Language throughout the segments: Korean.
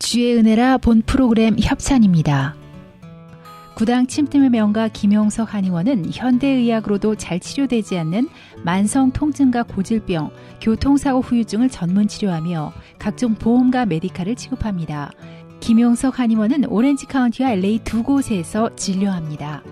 주의 은혜라 본 프로그램 협찬입니다. 구당 침팀의 명가 김용석 한의원은 현대의학으로도 잘 치료되지 않는 만성 통증과 고질병, 교통사고 후유증을 전문 치료하며 각종 보험과 메디칼을 취급합니다. 김용석 한의원은 오렌지 카운티와 LA 두 곳에서 진료합니다.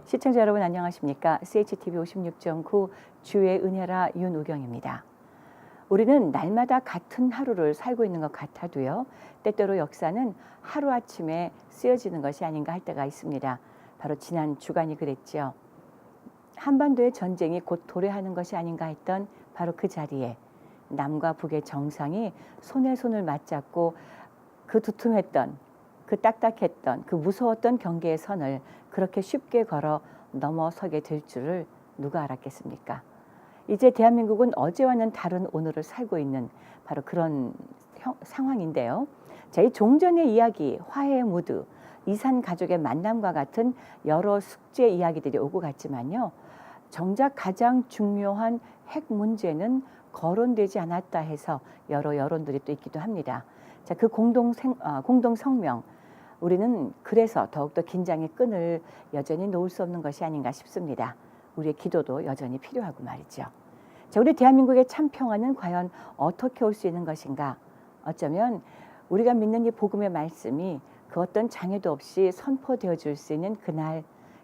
시청자 여러분 안녕하십니까? CHTV 56.9 주의 은혜라 윤우경입니다. 우리는 날마다 같은 하루를 살고 있는 것 같아도요. 때때로 역사는 하루아침에 쓰여지는 것이 아닌가 할 때가 있습니다. 바로 지난 주간이 그랬죠. 한반도의 전쟁이 곧 도래하는 것이 아닌가 했던 바로 그 자리에 남과 북의 정상이 손에 손을 맞잡고 그 두툼했던 그 딱딱했던 그 무서웠던 경계의 선을 그렇게 쉽게 걸어 넘어서게 될 줄을 누가 알았겠습니까? 이제 대한민국은 어제와는 다른 오늘을 살고 있는 바로 그런 상황인데요. 자, 이 종전의 이야기, 화해의 무드, 이산 가족의 만남과 같은 여러 숙제 이야기들이 오고 갔지만요. 정작 가장 중요한 핵 문제는 거론되지 않았다 해서 여러 여론들이 또 있기도 합니다. 자, 그 공동 성명, 우리는 그래서 더욱더 긴장의 끈을 여전히 놓을 수 없는 것이 아닌가 싶습니다. 우리의 기도도 여전히 필요하고 말이죠. 자, 우리 대한민국의 참 평화는 과연 어떻게 올 수 있는 것인가? 어쩌면 우리가 믿는 이 복음의 말씀이 그 어떤 장애도 없이 선포되어 줄 수 있는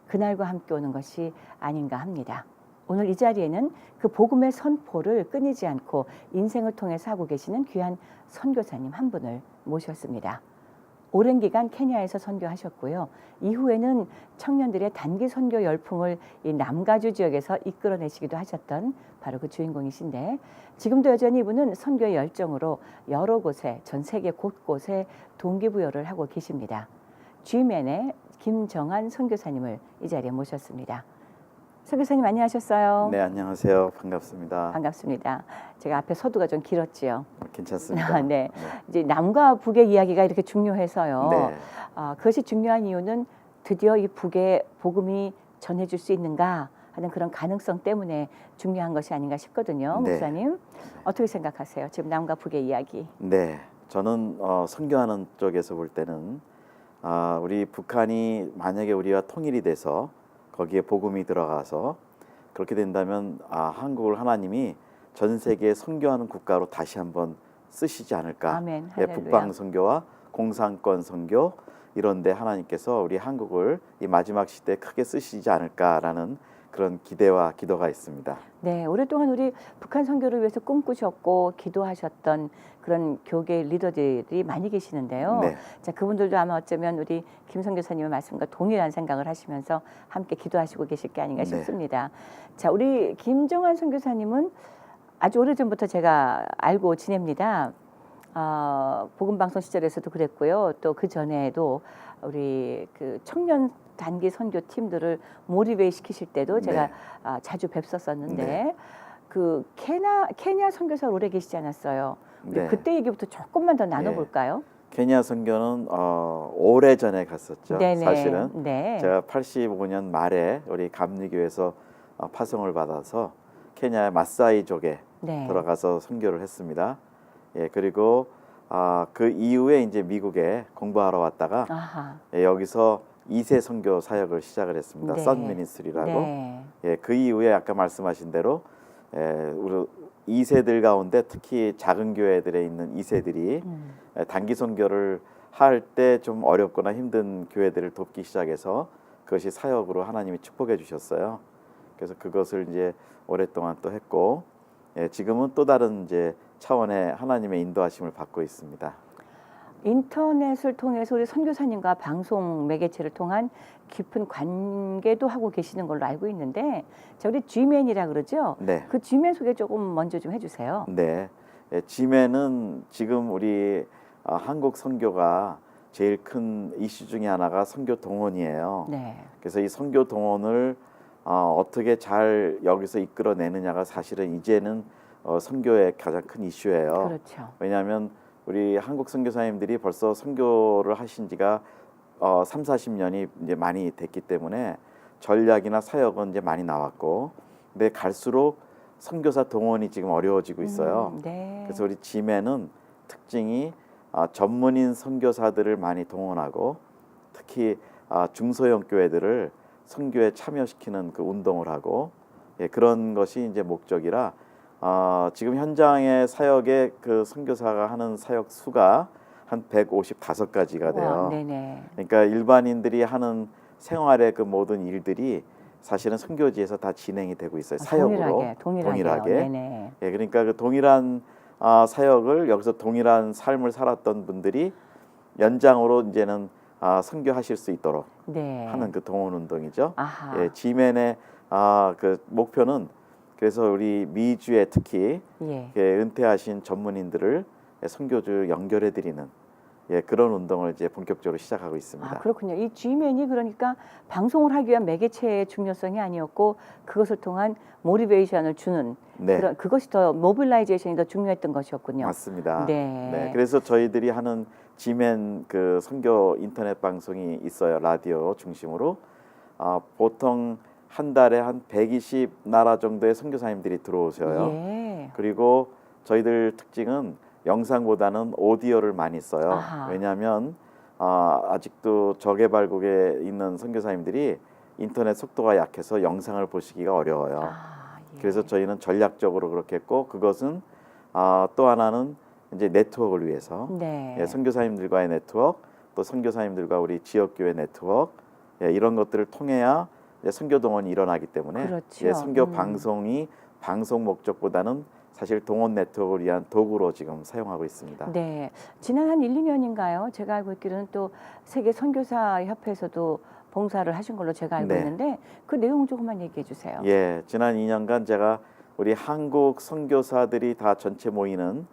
그날과 함께 오는 것이 아닌가 합니다. 오늘 이 자리에는 그 복음의 선포를 끊이지 않고 인생을 통해서 하고 계시는 귀한 선교사님 한 분을 모셨습니다. 오랜 기간 케냐에서 선교하셨고요. 이후에는 청년들의 단기 선교 열풍을 이 남가주 지역에서 이끌어내시기도 하셨던 바로 그 주인공이신데 지금도 여전히 이분은 선교의 열정으로 여러 곳에 전 세계 곳곳에 동기부여를 하고 계십니다. G맨의 김정한 선교사님을 이 자리에 모셨습니다. 선교사님 안녕하셨어요? 네, 안녕하세요. 반갑습니다. 반갑습니다. 제가 앞에 서두가 좀 길었지요. 괜찮습니다. 네. 이제 남과 북의 이야기가 이렇게 중요해서요. 네. 그것이 중요한 이유는 드디어 이 북의 복음이 전해질 수 있는가 하는 그런 가능성 때문에 중요한 것이 아닌가 싶거든요. 네. 목사님 어떻게 생각하세요? 지금 남과 북의 이야기. 네, 저는 선교하는 쪽에서 볼 때는 우리 북한이 만약에 우리와 통일이 돼서 거기에 복음이 들어가서 그렇게 된다면 한국을 하나님이 전 세계에 선교하는 국가로 다시 한번 쓰시지 않을까. 아멘. 예, 북방 선교와 공산권 선교 이런데 하나님께서 우리 한국을 이 마지막 시대에 크게 쓰시지 않을까라는 그런 기대와 기도가 있습니다. 네, 오랫동안 우리 북한 선교를 위해서 꿈꾸셨고 기도하셨던 그런 교계 리더들이 많이 계시는데요. 네. 자, 그분들도 아마 어쩌면 우리 김 선교사님의 말씀과 동일한 생각을 하시면서 함께 기도하시고 계실 게 아닌가 싶습니다. 자, 우리 김정한 선교사님은 아주 오래전부터 제가 알고 지냅니다. 복음방송 시절에서도 그랬고요. 또 그 전에도 우리 그 청년 단기 선교 팀들을 모리베이 시키실 때도 제가 자주 뵙었었는데 그 케냐 선교사 오래 계시지 않았어요. 우리 네. 그때 얘기부터 조금만 더 나눠볼까요? 케냐 선교는 오래 전에 갔었죠. 네네. 사실은 네. 제가 85년 말에 우리 감리교에서 파송을 받아서 케냐의 마사이족에 네. 들어가서 선교를 했습니다. 예, 그리고 그 이후에 이제 미국에 공부하러 왔다가 여기서 2세 선교 사역을 시작을 했습니다. 네. 선 미니스트리라고. 네. 예, 그 이후에 아까 말씀하신 대로 우리 2세들 가운데 특히 작은 교회들에 있는 2세들이 단기 선교를 할 때 좀 어렵거나 힘든 교회들을 돕기 시작해서 그것이 사역으로 하나님이 축복해 주셨어요. 그래서 그것을 이제 오랫동안 또 했고 지금은 또 다른 이제 차원의 하나님의 인도하심을 받고 있습니다. 인터넷을 통해서 우리 선교사님과 방송 매개체를 통한 깊은 관계도 하고 계시는 걸로 알고 있는데, 자, 우리 G맨이라 그러죠? 네. 그 G맨 소개 조금 먼저 좀 해주세요. 네. G맨은 지금 우리 한국 선교가 제일 큰 이슈 중에 하나가 선교 동원이에요. 네. 그래서 이 선교 동원을 어떻게 잘 여기서 이끌어내느냐가 사실은 이제는 선교의 가장 큰 이슈예요. 그렇죠. 왜냐하면 우리 한국 선교사님들이 벌써 선교를 하신 지가 3, 40년이 이제 많이 됐기 때문에 전략이나 사역은 이제 많이 나왔고, 근데 갈수록 선교사 동원이 지금 어려워지고 있어요. 네. 그래서 우리 지맨은 특징이 전문인 선교사들을 많이 동원하고, 특히 중소형 교회들을 선교에 참여시키는 그 운동을 하고, 그런 것이 이제 목적이라 지금 현장의 사역의 그 선교사가 하는 사역 수가 한 155가지가 돼요. 와, 네네. 그러니까 일반인들이 하는 생활의 그 모든 일들이 사실은 선교지에서 다 진행이 되고 있어요. 사역으로 동일하게. 네네. 예, 그러니까 그 동일한 사역을 여기서 동일한 삶을 살았던 분들이 연장으로 이제는 선교하실 수 있도록 네. 하는 그 동원 운동이죠. 아하. 예, 지맨의 그 목표는 그래서 우리 미주에 특히 예. 은퇴하신 전문인들을 선교주 연결해 드리는 그런 운동을 이제 본격적으로 시작하고 있습니다. 그렇군요. 이 G맨이 그러니까 방송을 하기 위한 매개체의 중요성이 아니었고 그것을 통한 모티베이션을 주는 네, 그것이 더 모빌라이제이션이 더 중요했던 것이었군요. 맞습니다. 네. 그래서 저희들이 하는 지맨 그 선교 인터넷 방송이 있어요. 라디오 중심으로 보통 한 달에 한 120나라 정도의 선교사님들이 들어오셔요. 예. 그리고 저희들 특징은 영상보다는 오디오를 많이 써요. 아하. 왜냐하면 아직도 저개발국에 있는 선교사님들이 인터넷 속도가 약해서 영상을 보시기가 어려워요. 예. 그래서 저희는 전략적으로 그렇게 했고, 그것은 또 하나는 이제 네트워크를 위해서 네. 선교사님들과의 네트워크, 또 선교사님들과 우리 지역교회 네트워크 이런 것들을 통해야 선교 동원이 일어나기 때문에 그렇죠. 선교 방송이 방송 목적보다는 사실 동원 네트워크를 위한 도구로 지금 사용하고 있습니다. 네. 지난 한 1, 2년인가요? 제가 알고 있기로는 또 세계 선교사 협회에서도 봉사를 하신 걸로 제가 알고 네. 있는데 그 내용 조금만 얘기해 주세요. 예, 지난 2년간 제가 우리 한국 선교사들이 다 전체 모이는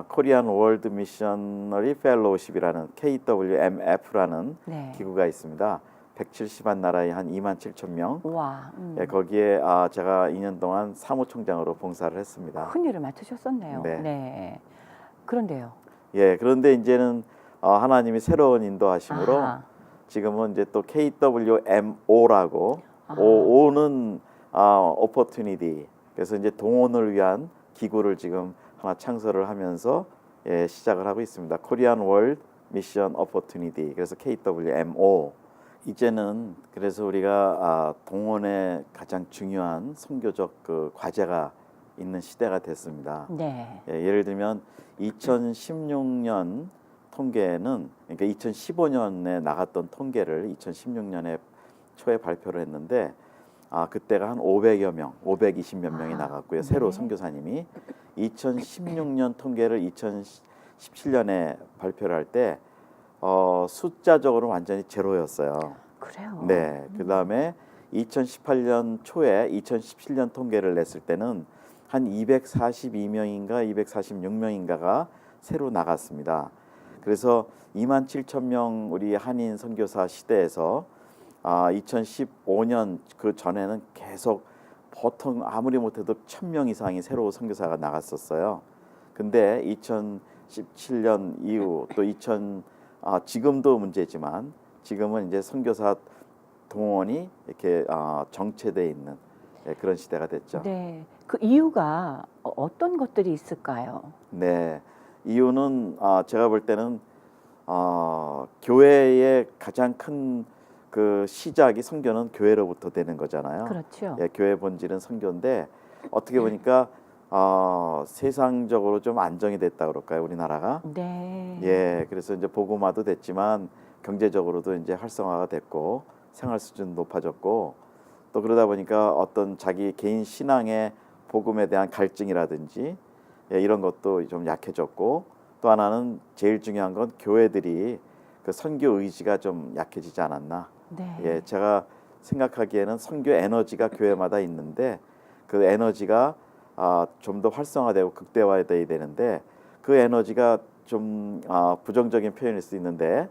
코리안 월드 미셔너리 펠로우십이라는 KWMF라는 네. 기구가 있습니다. 170만 나라의 한 27,000명. 와. 거기에 제가 2년 동안 사무총장으로 봉사를 했습니다. 큰 일을 맡으셨었네요. 네. 네. 그런데요. 예, 그런데 이제는 하나님이 새로운 인도하심으로 아하. 지금은 이제 또 KWMO라고 아하. O는 opportunity. 그래서 이제 동원을 위한 기구를 지금 하나 창설을 하면서 시작을 하고 있습니다. Korean World Mission Opportunity. 그래서 KWMO. 이제는 그래서 우리가 동원의 가장 중요한 선교적 그 과제가 있는 시대가 됐습니다. 네. 예를 들면 2016년 통계는, 그러니까 2015년에 나갔던 통계를 2016년에 초에 발표를 했는데 그때가 한 500여 명, 520몇 명이 나갔고요. 새로 네. 선교사님이 2016년 통계를 2017년에 발표를 할 때 숫자적으로 완전히 제로였어요. 그래요. 네. 그다음에 2018년 초에 2017년 통계를 냈을 때는 한 242명인가 246명인가가 새로 나갔습니다. 그래서 27,000명 우리 한인 선교사 시대에서 2015년 그 전에는 계속 보통 아무리 못해도 1,000명 이상이 새로 선교사가 나갔었어요. 근데 2017년 이후 또 지금도 문제지만 지금은 이제 선교사 동원이 이렇게 정체돼 있는 그런 시대가 됐죠. 네. 그 이유가 어떤 것들이 있을까요? 네, 이유는 제가 볼 때는 교회의 가장 큰 그 시작이 선교는 교회로부터 되는 거잖아요. 그렇죠. 예, 교회 본질은 선교인데 어떻게 보니까 세상적으로 좀 안정이 됐다 그럴까요, 우리나라가? 네. 예, 그래서 이제 복음화도 됐지만 경제적으로도 이제 활성화가 됐고 생활 수준 높아졌고 또 그러다 보니까 어떤 자기 개인 신앙의 복음에 대한 갈증이라든지 이런 것도 좀 약해졌고 또 하나는 제일 중요한 건 교회들이 그 선교 의지가 좀 약해지지 않았나. 네. 예, 제가 생각하기에는 선교 에너지가 교회마다 있는데 그 에너지가 좀 더 활성화되고 극대화돼야 되는데 그 에너지가 좀 부정적인 표현일 수 있는데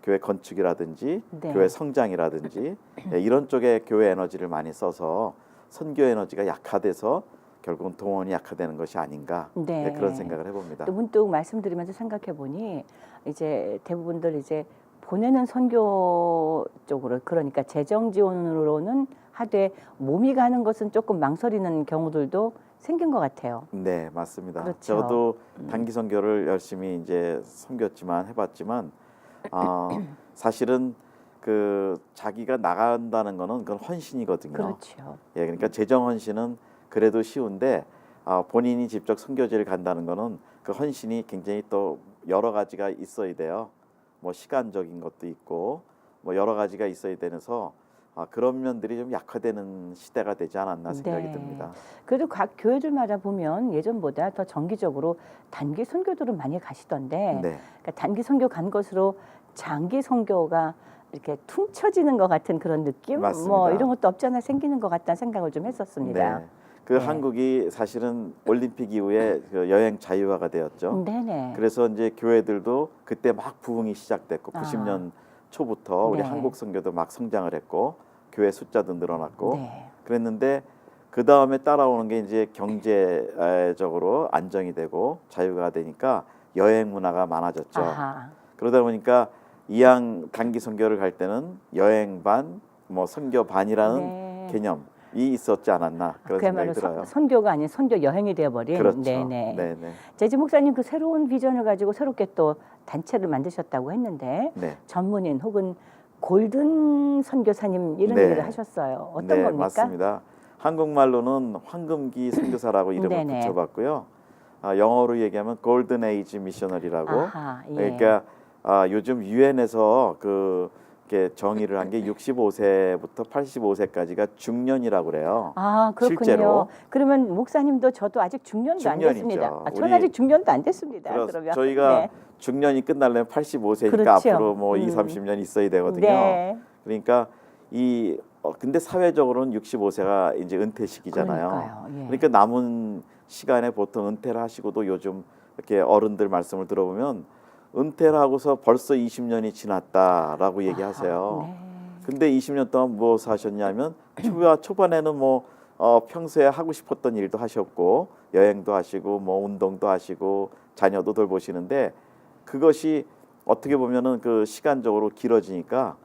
교회 건축이라든지 네. 교회 성장이라든지 이런 쪽에 교회 에너지를 많이 써서 선교 에너지가 약화돼서 결국은 동원이 약화되는 것이 아닌가 네. 그런 생각을 해봅니다. 또 문득 말씀드리면서 생각해 보니 이제 대부분들 이제 보내는 선교 쪽으로 그러니까 재정 지원으로는 하되 몸이 가는 것은 조금 망설이는 경우들도 생긴 것 같아요. 네, 맞습니다. 그렇죠. 저도 단기 선교를 열심히 이제 섬겼지만 해봤지만 사실은 그 자기가 나간다는 거는 그건 헌신이거든요. 그렇죠. 예, 그러니까 재정 헌신은 그래도 쉬운데 본인이 직접 선교지를 간다는 거는 그 헌신이 굉장히 또 여러 가지가 있어야 돼요. 뭐 시간적인 것도 있고 뭐 여러 가지가 있어야 되면서 그런 면들이 좀 약화되는 시대가 되지 않았나 생각이 네. 듭니다. 그래도 각 교회들마다 보면 예전보다 더 정기적으로 단기 선교들은 많이 가시던데 네, 그러니까 단기 선교 간 것으로 장기 선교가 이렇게 퉁쳐지는 것 같은 그런 느낌? 맞습니다. 뭐 이런 것도 없지 않아 생기는 것 같다는 생각을 좀 했었습니다. 네. 그 네. 한국이 사실은 올림픽 이후에 그 여행 자유화가 되었죠. 네네. 그래서 이제 교회들도 그때 막 부흥이 시작됐고 아. 90년 초부터 우리 네. 한국 선교도 막 성장을 했고 교회 숫자도 늘어났고 네. 그랬는데 그 다음에 따라오는 게 이제 경제적으로 안정이 되고 자유가 되니까 여행 문화가 많아졌죠. 아하. 그러다 보니까 이왕 단기 선교를 갈 때는 여행 반, 뭐 선교 반이라는 네. 개념이 있었지 않았나 그런 그야말로 생각이 들어요. 선교가 아닌 선교 여행이 되어버린. 그렇죠. 네네. 네네. 제지 목사님 그 새로운 비전을 가지고 새롭게 또 단체를 만드셨다고 했는데 네. 전문인 혹은 골든 선교사님 이런 네. 얘기를 하셨어요. 어떤 네, 겁니까? 맞습니다. 한국말로는 황금기 선교사라고 이름을 네네. 붙여봤고요. 영어로 얘기하면 골든 에이지 미셔너리라고. 아하, 예. 그러니까 요즘 유엔에서 그 이렇게 정의를 한 게 65세부터 85세까지가 중년이라고 그래요. 아, 그렇군요. 실제로. 그러면 목사님도 저도 아직 중년도 안 중년이죠. 됐습니다. 전 우리 아직 중년도 안 됐습니다. 그래서 그러면 저희가 네. 중년이 끝나려면 85세니까 그렇죠. 앞으로 뭐 2, 30년 있어야 되거든요. 네. 그러니까 근데 사회적으로는 65세가 이제 은퇴 시기잖아요. 그러니까요. 예. 그러니까 남은 시간에 보통 은퇴를 하시고도 요즘 이렇게 어른들 말씀을 들어보면 은퇴를 하고서 벌써 20년이 지났다라고 얘기하세요. 네. 근데 20년 동안 무엇을 하셨냐면 초반에는 뭐 평소에 하고 싶었던 일도 하셨고 여행도 하시고 뭐 운동도 하시고 자녀도 돌보시는데 그것이 어떻게 보면은 그 시간적으로 길어지니까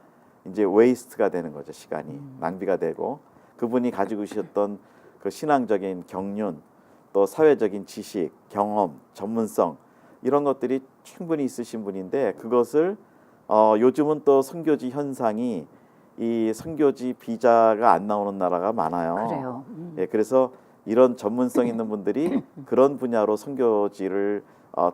이제 웨이스트가 되는 거죠. 시간이 낭비가 되고 그분이 가지고 계셨던 그 신앙적인 경륜 또 사회적인 지식, 경험, 전문성 이런 것들이 충분히 있으신 분인데 그것을 요즘은 또 선교지 현상이 이 선교지 비자가 안 나오는 나라가 많아요. 그래요. 예, 그래서 이런 전문성 있는 분들이 그런 분야로 선교지를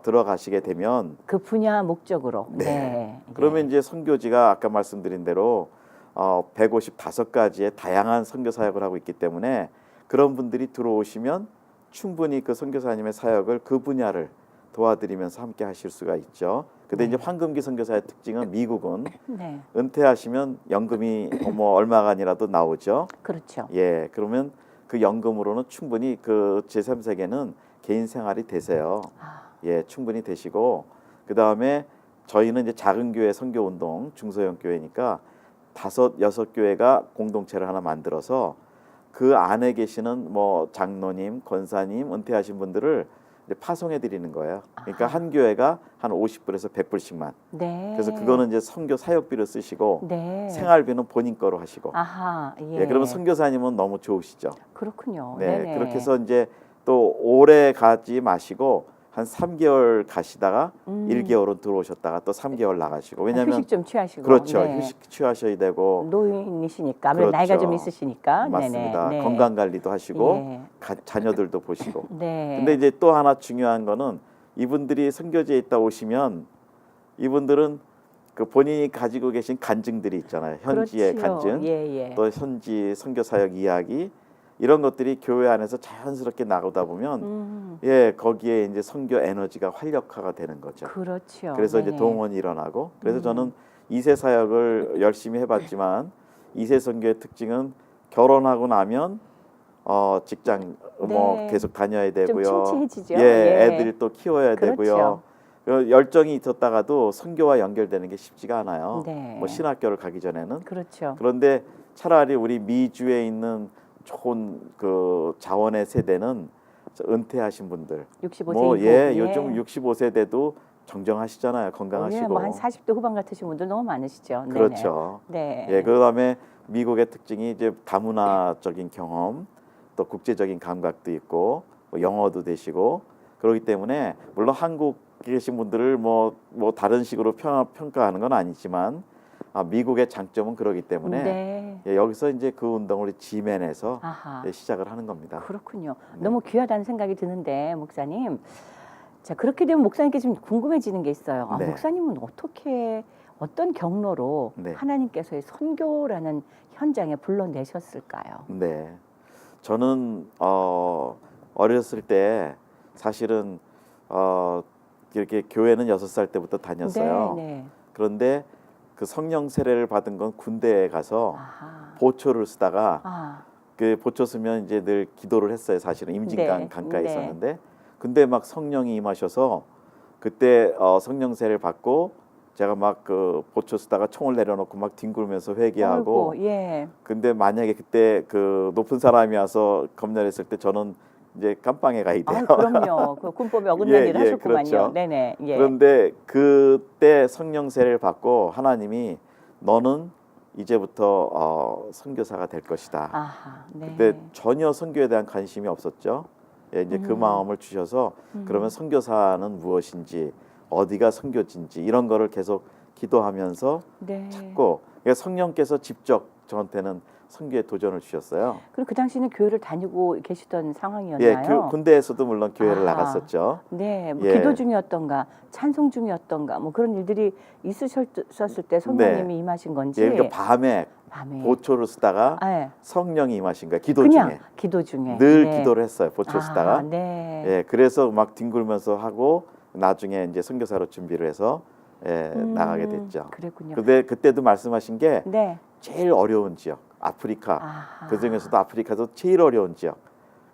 들어가시게 되면 그 분야 목적으로. 네. 그러면 이제 선교지가 아까 말씀드린 대로 155가지의 다양한 선교 사역을 하고 있기 때문에 그런 분들이 들어오시면 충분히 그 선교사님의 사역을 그 분야를 도와드리면서 함께 하실 수가 있죠. 근데 이제 황금기 선교사의 특징은 미국은 네. 은퇴하시면 연금이 뭐 얼마간이라도 나오죠. 그렇죠. 예, 그러면 그 연금으로는 충분히 그 제3세계는 개인 생활이 되세요. 예, 충분히 되시고 그 다음에 저희는 이제 작은 교회 선교 운동 중소형 교회니까 5, 6교회가 공동체를 하나 만들어서 그 안에 계시는 뭐 장로님, 권사님, 은퇴하신 분들을 이제 파송해 드리는 거예요. 그러니까 한 교회가 한 50불에서 100불씩만. 네. 그래서 그거는 이제 선교 사역비로 쓰시고 네. 생활비는 본인 거로 하시고. 아하. 예. 예, 그러면 선교사님은 너무 좋으시죠. 그렇군요. 네, 네네. 그렇게 해서 이제 또 오래 가지 마시고 한 3개월 가시다가 1개월은 들어오셨다가 또 3개월 나가시고 왜냐하면 휴식 좀 취하시고. 그렇죠. 네. 휴식 취하셔야 되고 노인이시니까 아무래도 나이가 그렇죠. 좀 있으시니까. 맞습니다. 네네. 네. 건강 관리도 하시고 예. 자녀들도 보시고. 네. 근데 이제 또 하나 중요한 거는 이분들이 선교지에 있다 오시면 이분들은 그 본인이 가지고 계신 간증들이 있잖아요. 현지의 그렇지요. 간증, 예, 예. 또 현지 선교 사역 이야기 이런 것들이 교회 안에서 자연스럽게 나오다 보면 예 거기에 이제 선교 에너지가 활력화가 되는 거죠. 그렇죠. 그래서 이제 네네. 동원이 일어나고 그래서 저는 2세 사역을 열심히 해봤지만 2세 선교의 특징은 결혼하고 나면 직장 뭐 네. 계속 다녀야 좀 되고요. 침체해지죠. 예, 애들 또 키워야 그렇죠. 되고요. 열정이 있었다가도 선교와 연결되는 게 쉽지가 않아요. 네. 뭐 신학교를 가기 전에는. 그렇죠. 그런데 차라리 우리 미주에 있는 좋은 그 자원의 세대는 은퇴하신 분들, 65세 뭐 이후. 예, 요즘 65세대도 정정하시잖아요. 건강하시고. 뭐한 40대 후반 같으신 분들 너무 많으시죠. 네네. 그렇죠. 네. 예, 그다음에 미국의 특징이 이제 다문화적인 경험, 또 국제적인 감각도 있고, 뭐 영어도 되시고 그렇기 때문에 물론 한국에 계신 분들을 뭐 다른 식으로 평가하는 건 아니지만 미국의 장점은 그러기 때문에 네. 예, 여기서 이제 그 운동을 지맨에서 아하. 예, 시작을 하는 겁니다. 그렇군요. 네. 너무 귀하다는 생각이 드는데 목사님, 자 그렇게 되면 목사님께 좀 궁금해지는 게 있어요. 네. 목사님은 어떻게 어떤 경로로 네. 하나님께서의 선교라는 현장에 불러내셨을까요? 네, 저는 어렸을 때 사실은 이렇게 교회는 6살 때부터 다녔어요. 네. 그런데 그 성령 세례를 받은 건 군대에 가서 아하. 보초를 쓰다가 아, 그 보초 쓰면 이제 늘 기도를 했어요. 사실은 임진강 네, 강가에 네. 있었는데 근데 막 성령이 임하셔서 그때 성령 세례를 받고 제가 막 그 보초 쓰다가 총을 내려놓고 막 뒹굴면서 회개하고 아이고, 예. 근데 만약에 그때 그 높은 사람이 와서 검열했을 때 저는 이제 깜빵에 가야 돼요. 그럼요. 그 군법에 어긋난 예, 일을 예, 하셨구만요. 그렇죠. 네네. 예. 그런데 그때 성령 세례를 받고 하나님이 너는 이제부터 선교사가 될 것이다. 아하. 네. 그때 전혀 선교에 대한 관심이 없었죠. 예, 이제 그 마음을 주셔서 그러면 선교사는 무엇인지 어디가 선교지인지 이런 거를 계속 기도하면서 네. 찾고 그러니까 성령께서 직접 저한테는 선교에 도전을 주셨어요. 그럼 그 당시는 교회를 다니고 계시던 예, 상황이었나요? 군대에서도 물론 교회를 아하. 나갔었죠. 네, 뭐 예. 기도 중이었던가 찬송 중이었던가 뭐 그런 일들이 있으셨을 때 성령님이 임하신 건지 예, 그러니까 밤에 보초를 쓰다가 예. 성령이 임하신 거예요. 기도 그냥 중에 기도 중에 늘 네. 기도를 했어요. 보초 쓰다가 네. 예, 그래서 막 뒹굴면서 하고 나중에 이제 선교사로 준비를 해서 나가게 됐죠. 그랬군요. 근데 그때도 말씀하신 게 네. 제일 어려운 지역 아프리카 아하. 그 중에서도 아프리카도 제일 어려운 지역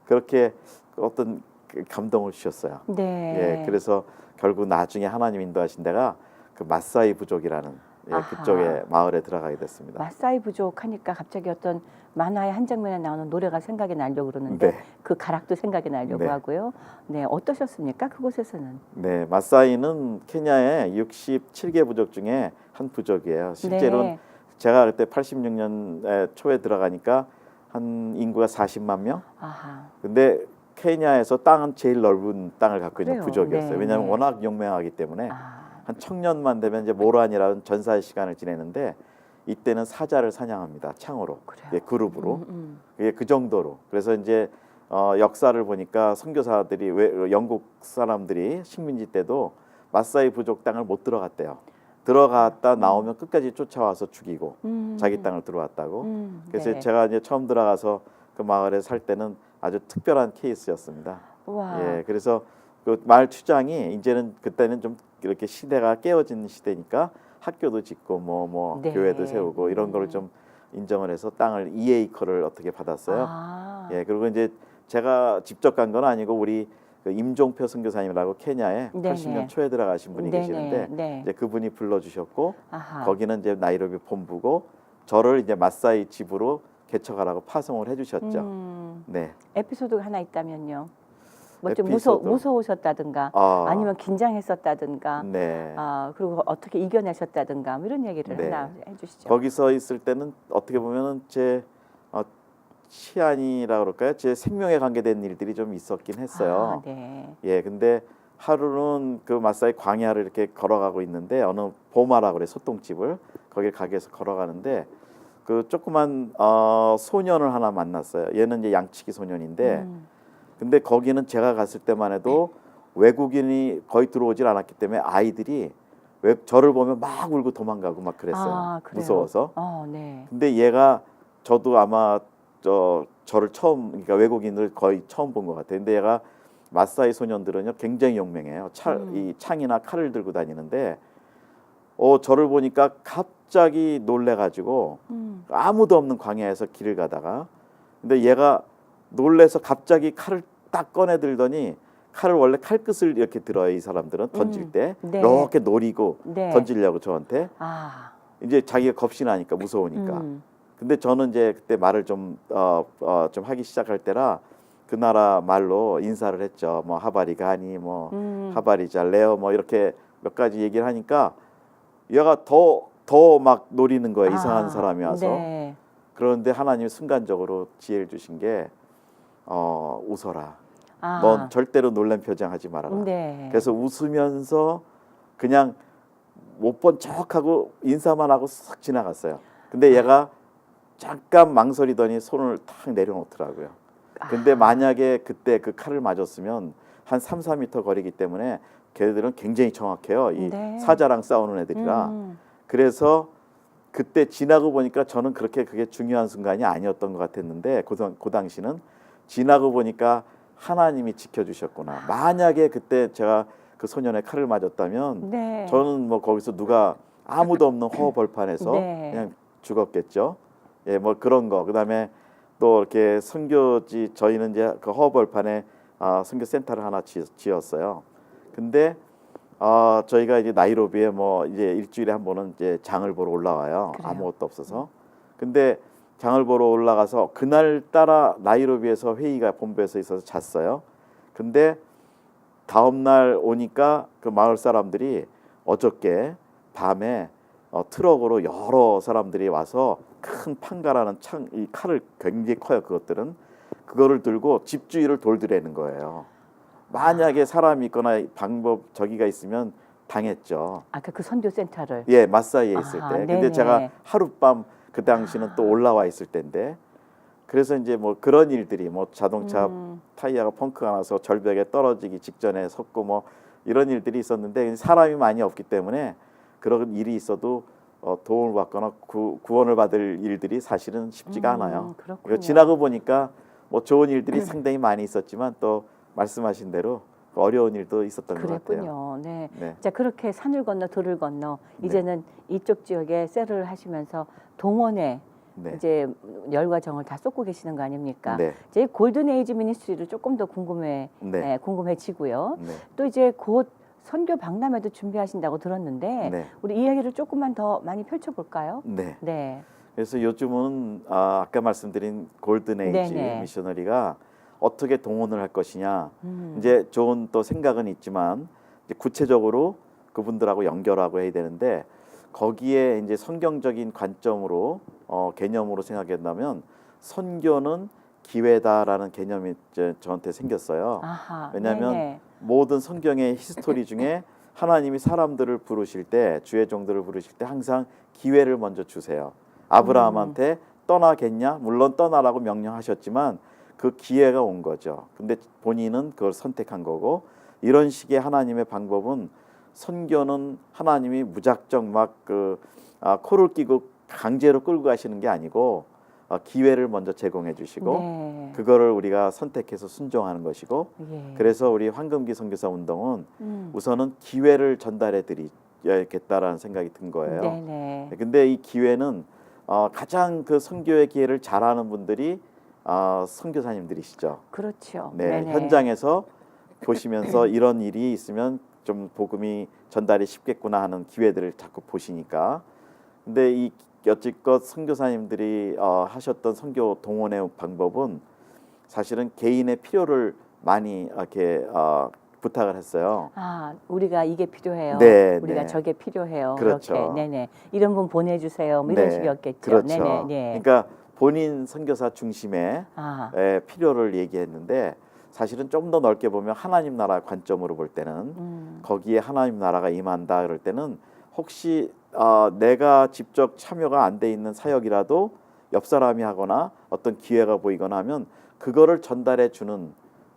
그렇게 어떤 감동을 주셨어요. 네. 예, 그래서 결국 나중에 하나님 인도하신 데가 그 마사이 부족이라는 예, 아하. 그쪽에 마을에 들어가게 됐습니다. 마사이 부족하니까 갑자기 어떤 만화의 한 장면에 나오는 노래가 생각이 나려고 그러는데 네. 그 가락도 생각이 나려고 네. 하고요. 네, 어떠셨습니까? 그곳에서는? 네, 마사이는 케냐의 67개 부족 중에 한 부족이에요. 실제로는 네. 제가 그때 86년 초에 들어가니까 한 인구가 40만 명. 아하. 근데 케냐에서 땅은 제일 넓은 땅을 갖고 있는 그래요. 부족이었어요. 네, 왜냐하면 네. 워낙 용맹하기 때문에 아. 한 청년만 되면 이제 모란이라는 전사의 시간을 지내는데 이때는 사자를 사냥합니다. 창으로, 그래요. 예, 그룹으로. 예, 그 정도로. 그래서 이제 역사를 보니까 선교사들이 영국 사람들이 식민지 때도 마사이 부족 땅을 못 들어갔대요. 들어갔다 나오면 끝까지 쫓아와서 죽이고 자기 땅을 들어왔다고. 그래서 네. 제가 이제 처음 들어가서 그 마을에 살 때는 아주 특별한 케이스였습니다. 와. 예, 그래서 그 마을 추장이 이제는 그때는 좀 이렇게 시대가 깨어진 시대니까 학교도 짓고 뭐 네. 교회도 세우고 이런 거를 좀 인정을 해서 땅을 2에이커를 어떻게 받았어요. 아. 예, 그리고 이제 제가 직접 간 건 아니고 우리 그 임종표 선교사님이라고 케냐에 네네. 80년 초에 들어가신 분이 네네. 계시는데 네. 이제 그분이 불러주셨고 아하. 거기는 이제 나이로비 본부고 저를 이제 마사이 집으로 개척하라고 파송을 해주셨죠. 네. 에피소드가 하나 있다면요. 뭐 좀 에피소드. 무서우셨다든가 아니면 긴장했었다든가 네. 그리고 어떻게 이겨내셨다든가 뭐 이런 얘기를 네. 하나 해주시죠. 거기서 있을 때는 어떻게 보면은 제 치안이라 그럴까요? 제 생명에 관계된 일들이 좀 있었긴 했어요. 네. 예, 근데 하루는 그 마사이 광야를 이렇게 걸어가고 있는데 어느 보마라 그래 소똥집을 거길 가게 해서 걸어가는데 그 조그만 소년을 하나 만났어요. 얘는 이제 양치기 소년인데 근데 거기는 제가 갔을 때만 해도 외국인이 거의 들어오질 않았기 때문에 아이들이 저를 보면 막 울고 도망가고 막 그랬어요. 그래요? 무서워서. 네. 근데 얘가 저도 아마 저를 처음 그러니까 외국인을 거의 처음 본 것 같아요. 근데 얘가 마사이 소년들은요 굉장히 용맹해요. 이 창이나 칼을 들고 다니는데 저를 보니까 갑자기 놀래가지고 아무도 없는 광야에서 길을 가다가 근데 얘가 놀래서 갑자기 칼을 딱 꺼내 들더니 칼을 원래 칼끝을 이렇게 들어요. 이 사람들은 던질 때 네. 이렇게 노리고 네. 던지려고 저한테 아. 이제 자기가 겁이 나니까 무서우니까. 근데 저는 이제 그때 말을 좀 하기 시작할 때라 그 나라 말로 인사를 했죠. 뭐 하바리가 아니 뭐 하바리 잘래요 뭐 이렇게 몇 가지 얘기를 하니까 얘가 더 막 노리는 거예요. 이상한 사람이 와서. 네. 그런데 하나님이 순간적으로 지혜를 주신 게 웃어라. 아. 넌 절대로 놀란 표정하지 말아라. 네. 그래서 웃으면서 그냥 못 본 척하고 인사만 하고 싹 지나갔어요. 근데 얘가 잠깐 망설이더니 손을 탁 내려놓더라고요. 근데 만약에 그때 그 칼을 맞았으면 한 3, 4m 거리기 때문에 걔들은 굉장히 정확해요. 이 네. 사자랑 싸우는 애들이라. 그래서 그때 지나고 보니까 저는 그렇게 그게 중요한 순간이 아니었던 것 같았는데 그 당시는 지나고 보니까 하나님이 지켜주셨구나. 만약에 그때 제가 그 소년의 칼을 맞았다면 네. 저는 뭐 거기서 누가 아무도 없는 허벌판에서 네. 그냥 죽었겠죠. 예, 뭐 그런 거. 그다음에 또 이렇게 선교지 저희는 이제 그 허벌판에 선교 센터를 하나 지었어요. 근데 저희가 이제 나이로비에 뭐 이제 일주일에 한 번은 이제 장을 보러 올라와요. 그래요? 아무것도 없어서. 근데 장을 보러 올라가서 그날 따라 나이로비에서 회의가 본부에서 있어서 잤어요. 근데 다음 날 오니까 그 마을 사람들이 어저께 밤에 트럭으로 여러 사람들이 와서 큰 판가라는 이 칼을 굉장히 커요. 그것들은 그거를 들고 집 주위를 돌더라는 거예요. 만약에 사람이 있거나 방법 저기가 있으면 당했죠. 아까 그 선교 센터를. 예, 마사이에 있을 때. 근데 네네. 제가 하룻밤 그 당시는 또 올라와 있을 때인데 그래서 이제 뭐 그런 일들이 뭐 자동차 타이어가 펑크가 나서 절벽에 떨어지기 직전에 섰고 뭐 이런 일들이 있었는데 사람이 많이 없기 때문에 그런 일이 있어도 도움을 받거나 구원을 받을 일들이 사실은 쉽지가 않아요. 그렇군요. 지나고 보니까 뭐 좋은 일들이 상당히 많이 있었지만 또 말씀하신 대로 어려운 일도 있었던 것 같아요. 그랬군요. 네. 네. 자, 그렇게 산을 건너 들을 건너 네. 이제는 이쪽 지역에 셀을 하시면서 동원에 네. 이제 열과 정을 다 쏟고 계시는 거 아닙니까? 네. 이제 골든 에이지 미니스트리를 조금 더 네. 궁금해지고요. 네. 또 이제 곧 선교 박람회도 준비하신다고 들었는데 네. 우리 이야기를 조금만 더 많이 펼쳐볼까요? 네. 네. 그래서 요즘은 아까 말씀드린 골든 에이지 네네. 미셔너리가 어떻게 동원을 할 것이냐 이제 좋은 또 생각은 있지만 이제 구체적으로 그분들하고 연결하고 해야 되는데 거기에 이제 성경적인 관점으로 개념으로 생각한다면 선교는 기회다라는 개념이 저한테 생겼어요. 아하. 왜냐하면 네네. 모든 성경의 히스토리 중에 하나님이 사람들을 부르실 때 주의 종들을 부르실 때 항상 기회를 먼저 주세요. 아브라함한테 떠나겠냐? 물론 떠나라고 명령하셨지만 그 기회가 온 거죠. 근데 본인은 그걸 선택한 거고 이런 식의 하나님의 방법은 선교는 하나님이 무작정 막 코를 끼고 강제로 끌고 가시는 게 아니고 기회를 먼저 제공해 주시고 네. 그거를 우리가 선택해서 순종하는 것이고 예. 그래서 우리 황금기 선교사 운동은 우선은 기회를 전달해 드리겠다라는 생각이 든 거예요. 네네. 근데 이 기회는 가장 그 선교의 기회를 잘하는 분들이 선교사님들이시죠. 그렇죠. 네, 네네. 현장에서 보시면서 이런 일이 있으면 좀 복음이 전달이 쉽겠구나 하는 기회들을 자꾸 보시니까. 근데 이 여지껏 선교사님들이 하셨던 선교 동원의 방법은 사실은 개인의 필요를 많이 이렇게 부탁을 했어요. 아, 우리가 이게 필요해요. 네, 우리가 네. 저게 필요해요. 그렇죠. 이렇게. 네네. 이런 분 보내주세요. 뭐 이런 네, 식이었겠죠. 그렇죠. 네네. 네. 그러니까 본인 선교사 중심의 아, 필요를 얘기했는데 사실은 좀 더 넓게 보면 하나님 나라 관점으로 볼 때는 거기에 하나님 나라가 임한다 그럴 때는 혹시 내가 직접 참여가 안 돼 있는 사역이라도 옆 사람이 하거나 어떤 기회가 보이거나 하면 그거를 전달해 주는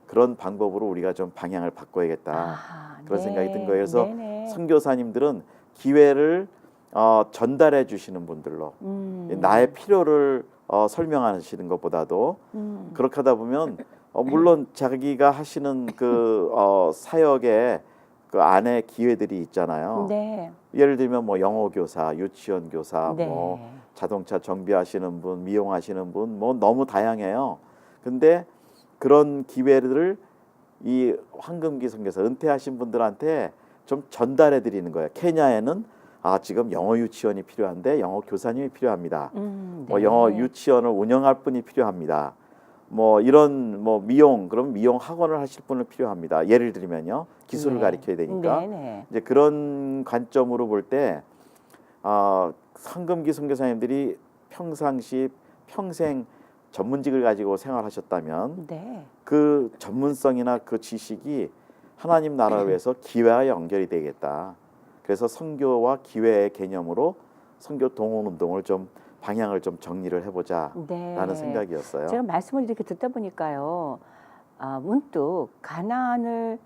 그런 방법으로 우리가 좀 방향을 바꿔야겠다. 아, 그런 네. 생각이 든 거예요. 그래서 네네. 선교사님들은 기회를 전달해 주시는 분들로 나의 필요를 설명하시는 것보다도 그렇게 하다 보면 물론 자기가 하시는 그 사역의 그 안에 기회들이 있잖아요. 네. 예를 들면 뭐 영어 교사, 유치원 교사, 네. 뭐 자동차 정비하시는 분, 미용하시는 분, 뭐 너무 다양해요. 근데 그런 기회를 이 황금기 선교사 은퇴하신 분들한테 좀 전달해 드리는 거예요. 케냐에는 지금 영어 유치원이 필요한데 영어 교사님이 필요합니다. 뭐 영어 유치원을 운영할 분이 필요합니다. 뭐 이런 뭐 미용 그럼 미용 학원을 하실 분을 필요합니다. 예를 들면요. 기술을 가르쳐야 되니까. 이제 그런 관점으로 볼 때 황금기 선교사님들이 평생 전문직을 가지고 생활하셨다면 그 전문성이나 그 지식이 하나님 나라를 위해서 기회와 연결이 되겠다. 그래서 선교와 기회의 개념으로 선교 동원 운동을 좀 방향을 좀 정리를 해보자라는 생각이었어요. 제가 말씀을 이렇게 듣다 보니까요, 문득 가나안을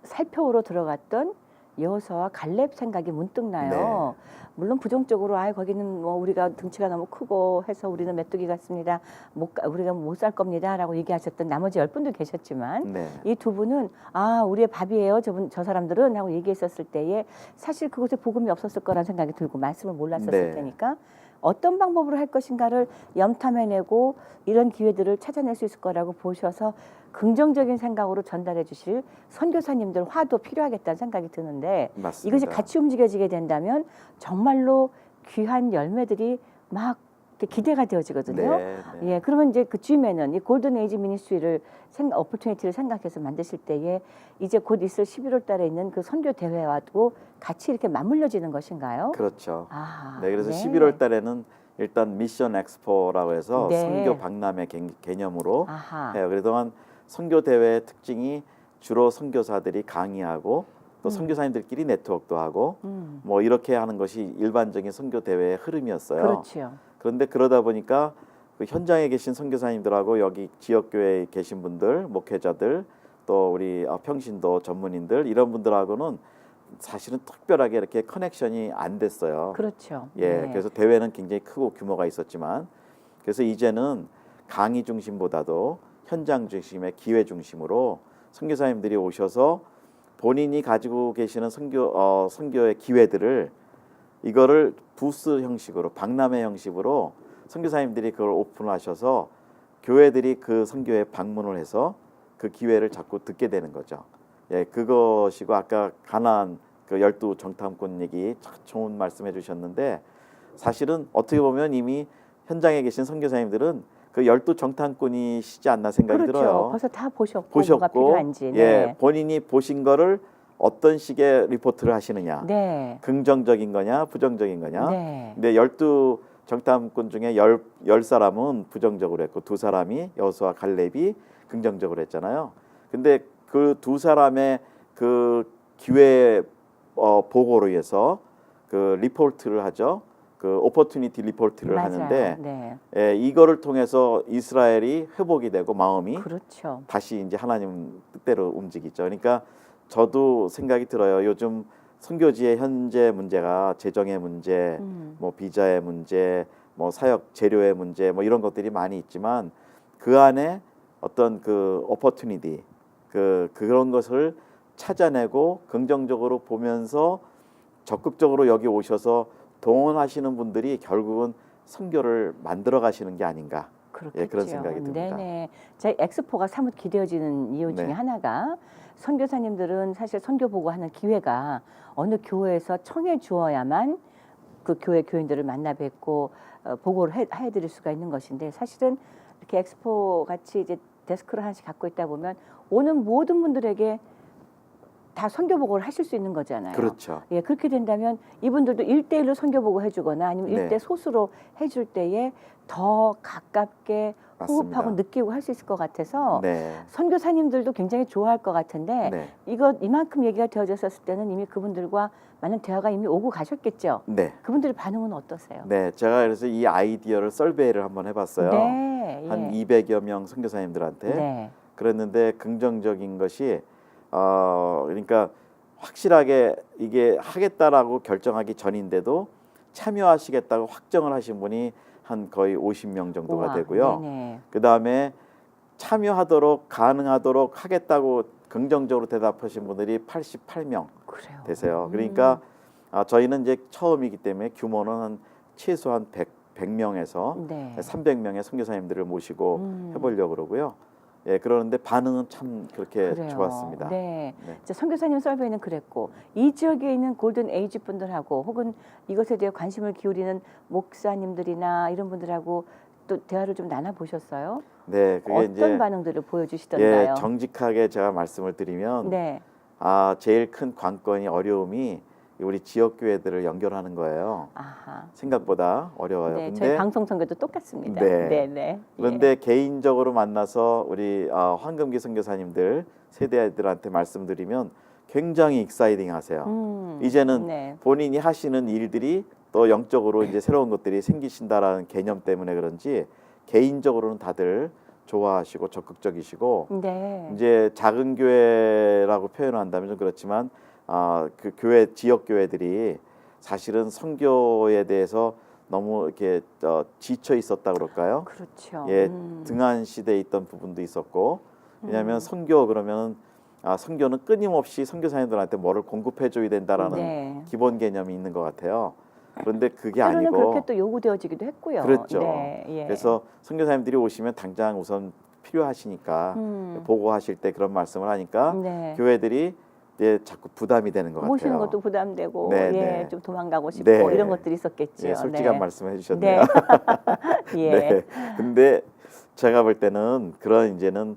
살펴보러 들어갔던 여호수아와 갈렙 생각이 문득 나요. 물론 부정적으로 거기는 뭐 우리가 등치가 너무 크고 해서 우리는 메뚜기 같습니다. 우리가 못 살 겁니다라고 얘기하셨던 나머지 10분도 계셨지만 이 두 분은 우리의 밥이에요. 저 사람들은 하고 얘기했었을 때에 사실 그곳에 복음이 없었을 거란 생각이 들고 말씀을 몰랐었을 테니까 어떤 방법으로 할 것인가를 염탐해내고 이런 기회들을 찾아낼 수 있을 거라고 보셔서 긍정적인 생각으로 전달해 주실 선교사님들 화도 필요하겠다는 생각이 드는데 맞습니다. 이것이 같이 움직여지게 된다면 정말로 귀한 열매들이 막 기대가 되어지거든요. 예, 그러면 이제 그쯤에는 이 골든 에이지 미니스트리를 오퍼튜니티를 생각해서 만드실 때에 이제 곧 있을 11월 달에 있는 그 선교 대회와도 같이 이렇게 맞물려지는 것인가요? 그렇죠. 그래서 11월 달에는 일단 미션 엑스포라고 해서 선교 박람회 개념으로 해요. 그동안 선교 대회의 특징이 주로 선교사들이 강의하고 또 선교사님들끼리 네트워크도 하고 뭐 이렇게 하는 것이 일반적인 선교 대회의 흐름이었어요. 그렇죠. 그런데 그러다 보니까 그 현장에 계신 선교사님들하고 여기 지역 교회에 계신 분들, 목회자들, 또 우리 평신도 전문인들 이런 분들하고는 사실은 특별하게 이렇게 커넥션이 안 됐어요. 그렇죠. 그래서 대회는 굉장히 크고 규모가 있었지만 그래서 이제는 강의 중심보다도 현장 중심의 기회 중심으로 선교사님들이 오셔서 본인이 가지고 계시는 선교의 기회들을 이거를 부스 형식으로 박람회 형식으로 선교사님들이 그걸 오픈하셔서 교회들이 그 선교에 방문을 해서 그 기회를 자꾸 듣게 되는 거죠. 그것이고 아까 가나안 그 12 정탐꾼 얘기 참 좋은 말씀해 주셨는데 사실은 어떻게 보면 이미 현장에 계신 선교사님들은 그 12 정탐꾼이시지 않나 생각이 들어요. 벌써 다 보셨고 뭐가 필요한지. 본인이 보신 거를 어떤 식의 리포트를 하시느냐. 긍정적인 거냐 부정적인 거냐. 근데 12 정탐꾼 중에 10사람은 부정적으로 했고 2사람이 여호수아 갈렙이 긍정적으로 했잖아요. 근데 그 2사람의 그 기회 보고로 인해서 그 리포트를 하죠. 그 오퍼튜니티 리포트를 하는데 이거를 통해서 이스라엘이 회복이 되고 마음이 다시 이제 하나님 뜻대로 움직이죠. 그러니까 저도 생각이 들어요. 요즘 선교지의 현재 문제가 재정의 문제, 뭐 비자의 문제, 뭐 사역 재료의 문제, 뭐 이런 것들이 많이 있지만 그 안에 어떤 그 오퍼튜니티 그런 것을 찾아내고 긍정적으로 보면서 적극적으로 여기 오셔서 동원하시는 분들이 결국은 선교를 만들어 가시는 게 아닌가. 그런 생각이 듭니다. 제 엑스포가 사뭇 기대어지는 이유 중에 하나가 선교사님들은 사실 선교 보고하는 기회가 어느 교회에서 청해 주어야만 그 교회 교인들을 만나 뵙고 보고를 해드릴 수가 있는 것인데 사실은 이렇게 엑스포 같이 이제 데스크를 하나씩 갖고 있다 보면 오는 모든 분들에게 다 선교 보고를 하실 수 있는 거잖아요. 그렇죠. 그렇게 된다면 이분들도 1대1로 선교 보고 해주거나 아니면 1대 소수로 해줄 때에 더 가깝게 호흡하고 느끼고 할 수 있을 것 같아서 선교사님들도 굉장히 좋아할 것 같은데 이만큼 얘기가 되어졌을 때는 이미 그분들과 많은 대화가 이미 오고 가셨겠죠. 그분들의 반응은 어떠세요? 제가 그래서 이 아이디어를 설베이를 한번 해봤어요. 한 200여 명 선교사님들한테 그랬는데 긍정적인 것이 그러니까 확실하게 이게 하겠다라고 결정하기 전인데도 참여하시겠다고 확정을 하신 분이 한 거의 50명 정도가 되고요. 그 다음에 참여하도록 가능하도록 하겠다고 긍정적으로 대답하신 분들이 88명 되세요. 그러니까 저희는 이제 처음이기 때문에 규모는 한 최소한 100 100명에서 네. 300명의 선교사님들을 모시고 해보려고 그러고요. 예, 그러는데 반응은 참 그렇게 그래요. 좋았습니다. 네. 네. 자, 선교사님 서베이는 그랬고 이 지역에 있는 골든 에이지 분들하고 혹은 이것에 대해 관심을 기울이는 목사님들이나 이런 분들하고 또 대화를 좀 나눠 보셨어요? 네, 그게 어떤 이제 반응들을 보여주시던가요? 예, 정직하게 제가 말씀을 드리면 네. 제일 큰 관건이 어려움이 우리 지역 교회들을 연결하는 거예요. 아하. 생각보다 어려워요. 네, 저희 근데 방송 선교도 똑같습니다. 네. 네, 네. 그런데 개인적으로 만나서 우리 황금기 선교사님들 세대들한테 말씀드리면 굉장히 익사이딩 하세요. 이제는 네. 본인이 하시는 일들이 또 영적으로 이제 새로운 것들이 생기신다라는 개념 때문에 그런지 개인적으로는 다들 좋아하시고 적극적이시고 네. 이제 작은 교회라고 표현한다면 좀 그렇지만 그 교회 지역 교회들이 사실은 선교에 대해서 너무 이렇게 지쳐 있었다 그럴까요? 그렇죠. 예, 등한 시대에 있던 부분도 있었고 왜냐하면 선교 그러면 선교는 끊임없이 선교사님들한테 뭐를 공급해 줘야 된다라는 네. 기본 개념이 있는 것 같아요. 그런데 그게 때로는 아니고 그렇게 또 요구되어지기도 했고요. 그렇죠. 네, 예. 그래서 선교사님들이 오시면 당장 우선 필요하시니까 보고하실 때 그런 말씀을 하니까 네. 교회들이 이제 자꾸 부담이 되는 것 모시는 같아요. 것도 부담되고 네, 예, 네. 좀 도망가고 싶고 네. 이런 것들이 있었겠죠. 예, 솔직한 네. 말씀해 주셨네요. 네. 예. 네. 근데 제가 볼 때는 그런 이제는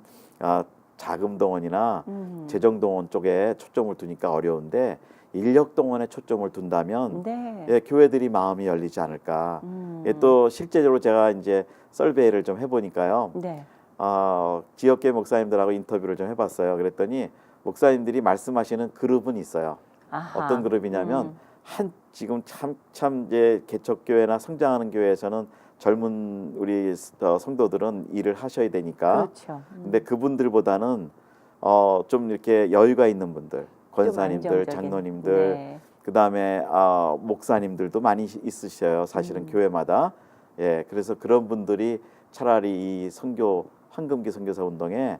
자금 동원이나 재정 동원 쪽에 초점을 두니까 어려운데 인력 동원에 초점을 둔다면 네. 예, 교회들이 마음이 열리지 않을까. 예, 또 실제적으로 제가 이제 설베이를 좀 해보니까요. 네. 지역계 목사님들하고 인터뷰를 좀 해봤어요. 그랬더니 목사님들이 말씀하시는 그룹은 있어요. 아하. 어떤 그룹이냐면 지금 참 이제 개척교회나 성장하는 교회에서는 젊은 우리 성도들은 일을 하셔야 되니까. 그렇죠. 근데 그분들보다는 좀 이렇게 여유가 있는 분들, 권사님들, 안정적인. 장로님들, 네. 그다음에 목사님들도 많이 있으셔요. 사실은 교회마다. 예, 그래서 그런 분들이 차라리 이 황금기 선교사 운동에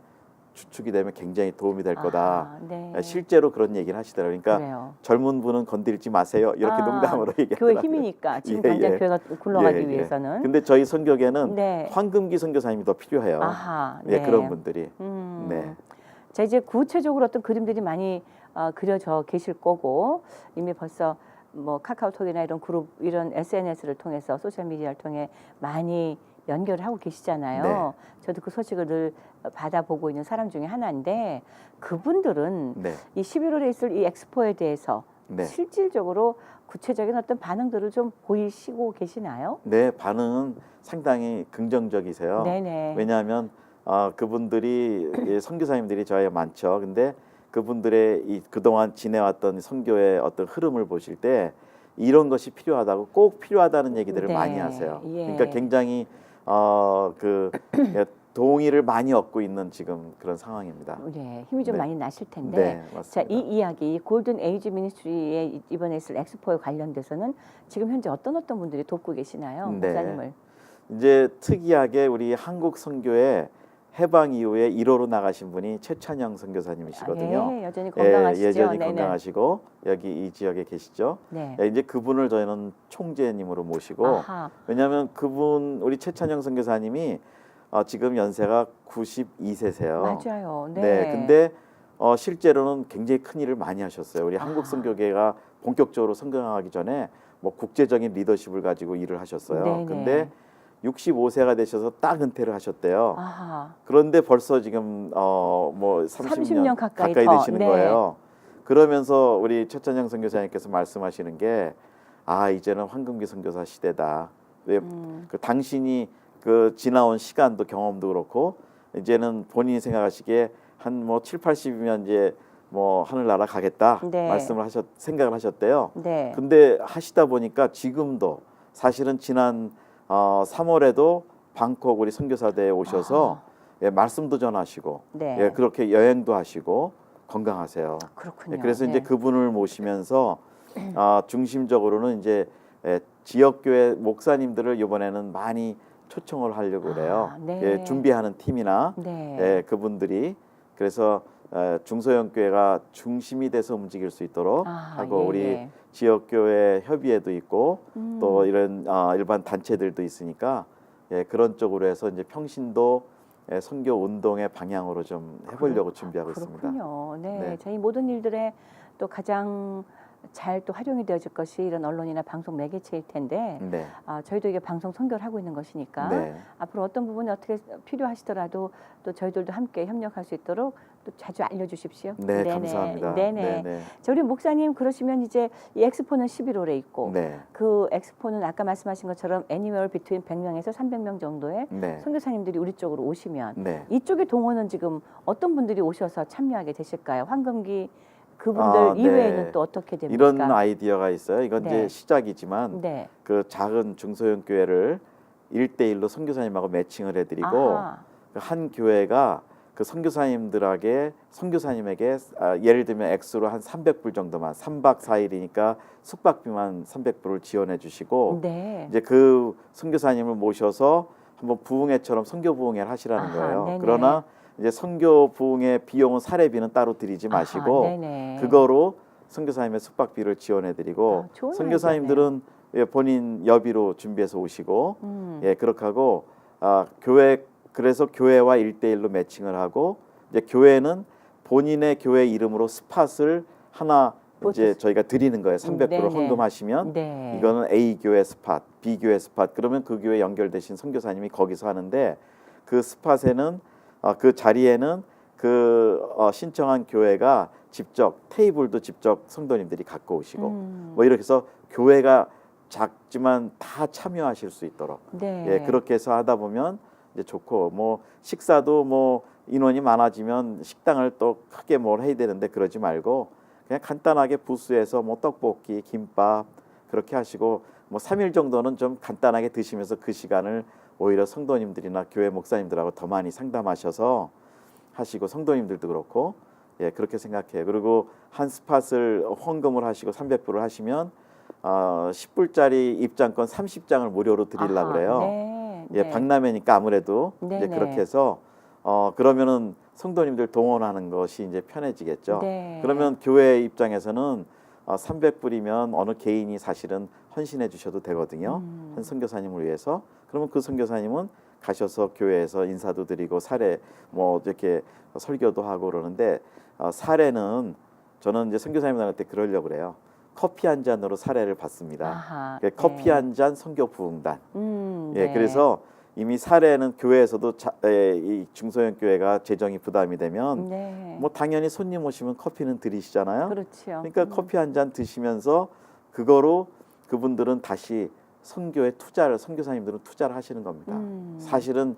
주축이 되면 굉장히 도움이 될 거다. 네. 실제로 그런 얘기를 하시더라고요. 그러니까 그래요. 젊은 분은 건드리지 마세요. 이렇게 농담으로 교회 얘기하더라고요. 힘이니까 지금 예, 당장 예. 교회가 굴러가기 예, 예. 위해서는. 근데 저희 선교계는 네. 황금기 선교사님이 더 필요해요. 아하. 예, 네. 그런 분들이. 네. 자, 이제 구체적으로 어떤 그림들이 많이 그려져 계실 거고 이미 벌써 뭐 카카오톡이나 이런 그룹 이런 SNS를 통해서 소셜 미디어를 통해 많이 연결을 하고 계시잖아요. 네. 저도 그 소식을 늘 받아보고 있는 사람 중에 하나인데 그분들은 네. 이 11월에 있을 이 엑스포에 대해서 네. 실질적으로 구체적인 어떤 반응들을 좀 보이시고 계시나요? 네, 반응은 상당히 긍정적이세요. 네네. 왜냐하면 그분들이 선교사님들이 저희가 많죠. 근데 그분들의 이 그동안 지내왔던 선교의 어떤 흐름을 보실 때 이런 것이 필요하다고 꼭 필요하다는 얘기들을 네. 많이 하세요. 예. 그러니까 굉장히 동의를 많이 얻고 있는 지금 그런 상황입니다. 네, 힘이 좀 네. 많이 나실 텐데. 네, 자, 맞습니다. 이 이야기 골든 에이지 미니스트리에 이번에 있을 엑스포에 관련돼서는 지금 현재 어떤 분들이 돕고 계시나요, 네. 목사님을? 이제 특이하게 우리 한국 선교의 해방 이후에 1호로 나가신 분이 최찬영 선교사님이시거든요. 예, 여전히 건강하시죠. 여전히 네네. 건강하시고 여기 이 지역에 계시죠. 네. 이제 그분을 저희는 총재님으로 모시고 아하. 왜냐하면 그분 우리 최찬영 선교사님이 지금 연세가 92세세요. 맞아요. 네. 네, 근데 실제로는 굉장히 큰 일을 많이 하셨어요. 우리 한국 선교계가 본격적으로 성장하기 전에 뭐 국제적인 리더십을 가지고 일을 하셨어요. 네네. 근데 65세가 되셔서 딱 은퇴를 하셨대요. 아하. 그런데 벌써 지금 뭐 30년 가까이 가까이 더, 되시는 네. 거예요. 그러면서 우리 최찬영 선교사님께서 말씀하시는 게 이제는 황금기 선교사 시대다. 왜 그 당신이 그 지나온 시간도 경험도 그렇고 이제는 본인이 생각하시기에 한 뭐 7, 80이면 이제 뭐 하늘나라 가겠다 네. 생각을 하셨대요. 네. 근데 하시다 보니까 지금도 사실은 지난 3월에도 방콕 우리 선교사대에 오셔서 말씀도 전하시고 네. 그렇게 여행도 하시고 건강하세요. 그렇군요. 그래서 네. 이제 그분을 모시면서 중심적으로는 이제 지역교회 목사님들을 이번에는 많이 초청을 하려고 그래요. 네. 준비하는 팀이나 네. 그분들이 그래서 중소형 교회가 중심이 돼서 움직일 수 있도록 하고 예, 우리 예. 지역 교회 협의회도 있고 또 이런 일반 단체들도 있으니까 예, 그런 쪽으로 해서 이제 평신도 선교 운동의 방향으로 좀 해보려고 준비하고 있습니다. 그렇군요. 네, 네. 저희 모든 일들에 또 가장 잘 또 활용이 되어질 것이 이런 언론이나 방송 매개체일 텐데 네, 저희도 이게 방송 선교를 하고 있는 것이니까 네, 앞으로 어떤 부분이 어떻게 필요하시더라도 또 저희들도 함께 협력할 수 있도록 또 자주 알려주십시오. 네, 네네. 감사합니다. 네네. 네, 저 우리 목사님 그러시면 이제 이 엑스포는 11월에 있고 네, 그 엑스포는 아까 말씀하신 것처럼 애니멀 비트윈 100명에서 300명 정도의 네, 선교사님들이 우리 쪽으로 오시면 네. 이쪽의 동원은 지금 어떤 분들이 오셔서 참여하게 되실까요? 황금기 그분들 네. 이외에는 또 어떻게 됩니까? 이런 아이디어가 있어요. 이건 네. 이제 시작이지만 네. 그 작은 중소형 교회를 1대1로 선교사님하고 매칭을 해드리고 아하. 그 한 교회가 그 선교사님에게 예를 들면 액수로 한 300불 정도만 3박 4일이니까 숙박비만 300불을 지원해 주시고 네. 이제 그 선교사님을 모셔서 한번 부흥회처럼 선교 부흥회를 하시라는 아하, 거예요. 네네. 그러나 이제 선교 부흥회 비용은 사례비는 따로 드리지 마시고 아하, 네네. 그거로 선교사님의 숙박비를 지원해드리고 좋은 선교사님들은 예, 본인 여비로 준비해서 오시고 예 그렇게 하고 교회 그래서 교회와 1대1로 매칭을 하고 이제 교회는 본인의 교회 이름으로 스팟을 하나 이제 저희가 드리는 거예요. 300불을 네네. 헌금하시면 네. 이거는 A 교회 스팟, B 교회 스팟 그러면 그 교회 연결되신 선교사님이 거기서 하는데 그 스팟에는 그 자리에는 신청한 교회가 직접 테이블도 직접 성도님들이 갖고 오시고 뭐 이렇게 해서 교회가 작지만 다 참여하실 수 있도록 네. 예 그렇게 해서 하다 보면 이제 좋고 뭐 식사도 뭐 인원이 많아지면 식당을 또 크게 뭘 해야 되는데 그러지 말고 그냥 간단하게 부스에서 뭐 떡볶이, 김밥 그렇게 하시고 뭐 3일 정도는 좀 간단하게 드시면서 그 시간을 오히려 성도님들이나 교회 목사님들하고 더 많이 상담하셔서 하시고 성도님들도 그렇고 예 그렇게 생각해요. 그리고 한 스팟을 헌금을 하시고 300불을 하시면 10불짜리 입장권 30장을 무료로 드리려고 그래요. 네. 예, 네. 박람회니까 아무래도 이제 네네. 그렇게 해서 그러면은 성도님들 동원하는 것이 이제 편해지겠죠. 네. 그러면 교회 입장에서는 300불이면 어느 개인이 사실은 헌신해 주셔도 되거든요. 한 선교사님을 위해서. 그러면 그 선교사님은 가셔서 교회에서 인사도 드리고 사례 뭐 이렇게 설교도 하고 그러는데 사례는 저는 이제 선교사님들한테 그러려고 그래요. 커피 한 잔으로 사례를 받습니다. 아하, 커피 네. 한 잔 선교 부흥단. 예, 네. 그래서 이미 사례는 교회에서도 이 중소형 교회가 재정이 부담이 되면 네. 뭐 당연히 손님 오시면 커피는 드리시잖아요. 그렇죠. 그러니까 커피 한 잔 드시면서 그거로 그분들은 다시 선교에 투자를 선교사님들은 투자를 하시는 겁니다. 사실은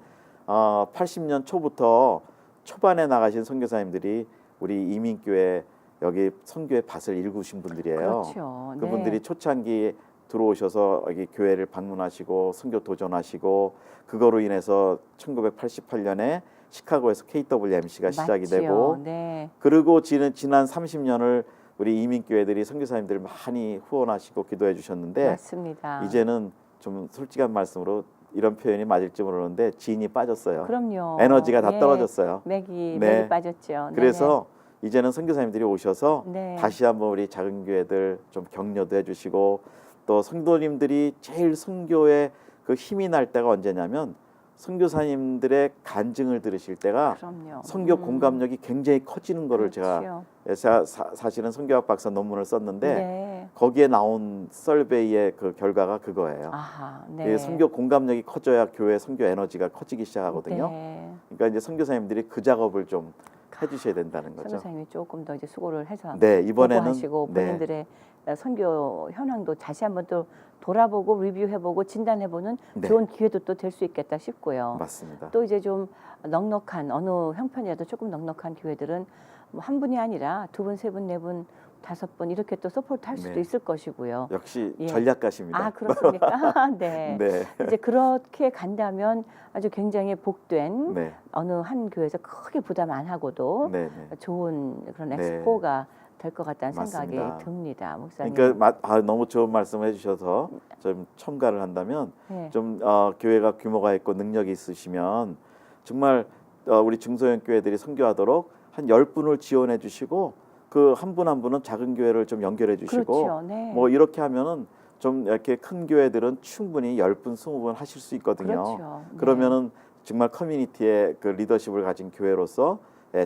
80년 초부터 초반에 나가신 선교사님들이 우리 이민교회 여기 선교의 밭을 일구신 분들이에요. 그렇죠. 그분들이 네. 초창기에 들어오셔서 여기 교회를 방문하시고 선교 도전하시고 그거로 인해서 1988년에 시카고에서 KWMC가 시작이 맞지요. 되고 네. 그리고 지난 30년을 우리 이민교회들이 선교사님들 많이 후원하시고 기도해 주셨는데 맞습니다. 이제는 좀 솔직한 말씀으로 이런 표현이 맞을지 모르는데 진이 빠졌어요. 그럼요. 에너지가 다 예. 떨어졌어요. 맥이 네. 빠졌죠. 그래서 이제는 선교사님들이 오셔서 네. 다시 한번 우리 작은 교회들 좀 격려도 해주시고 또 성도님들이 제일 선교에 그 힘이 날 때가 언제냐면 선교사님들의 간증을 들으실 때가 그럼요. 선교 공감력이 굉장히 커지는 거를 그렇죠. 제가 사실은 선교학 박사 논문을 썼는데 네. 거기에 나온 설베이의 그 결과가 그거예요. 아하, 이 네. 선교 공감력이 커져야 교회 선교 에너지가 커지기 시작하거든요. 네. 그러니까 이제 선교사님들이 그 작업을 좀 해주셔야 된다는 거죠. 선교사님이 조금 더 이제 수고를 해서 네, 이번에는 하시고 네. 본인들의 선교 현황도 다시 한번 또 돌아보고 리뷰해보고 진단해보는 네. 좋은 기회도 또 될 수 있겠다 싶고요. 맞습니다. 또 이제 좀 넉넉한 어느 형편이라도 조금 넉넉한 교회들은 뭐 한 분이 아니라 두 분, 세 분, 네 분, 다섯 분 이렇게 또 서포트 할 수도 네. 있을 것이고요. 역시 예. 전략가십니다. 아 그렇습니까? 네. 네. 이제 그렇게 간다면 아주 굉장히 복된 네. 어느 한 교회에서 크게 부담 안 하고도 네. 네. 좋은 그런 네. 엑스포가 될 것 같다는 맞습니다. 생각이 듭니다, 목사님. 그러니까 너무 좋은 말씀을 해주셔서 좀 첨가를 한다면 네. 좀 교회가 규모가 있고 능력이 있으시면 정말 우리 중소형 교회들이 선교하도록 한 10분을 지원해 주시고 그 한 분 한 분은 작은 교회를 좀 연결해 주시고 그렇죠. 네. 뭐 이렇게 하면은 좀 이렇게 큰 교회들은 충분히 10분, 20분 하실 수 있거든요. 그렇죠. 네. 그러면은 정말 커뮤니티의 그 리더십을 가진 교회로서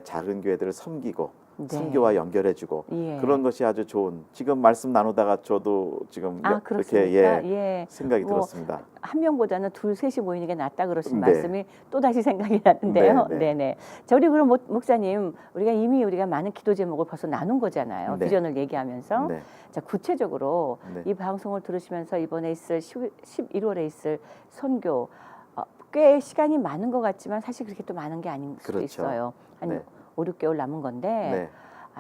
작은 교회들을 섬기고 네. 선교와 연결해주고 예. 그런 것이 아주 좋은. 지금 말씀 나누다가 저도 지금 이렇게 그렇습니까? 예. 생각이 뭐 들었습니다. 한 명보다는 둘, 셋이 모이는 게 낫다 그러신 네. 말씀이 또 다시 생각이 나는데요. 네, 네. 네네. 자, 우리 그럼 목사님, 우리가 많은 기도 제목을 벌써 나눈 거잖아요. 네. 비전을 얘기하면서. 네. 자, 구체적으로 네. 이 방송을 들으시면서 이번에 있을 11월에 있을 선교 꽤 시간이 많은 것 같지만 사실 그렇게 또 많은 게 아닌 수도 그렇죠. 있어요. 한 네. 5, 6개월 남은 건데. 네.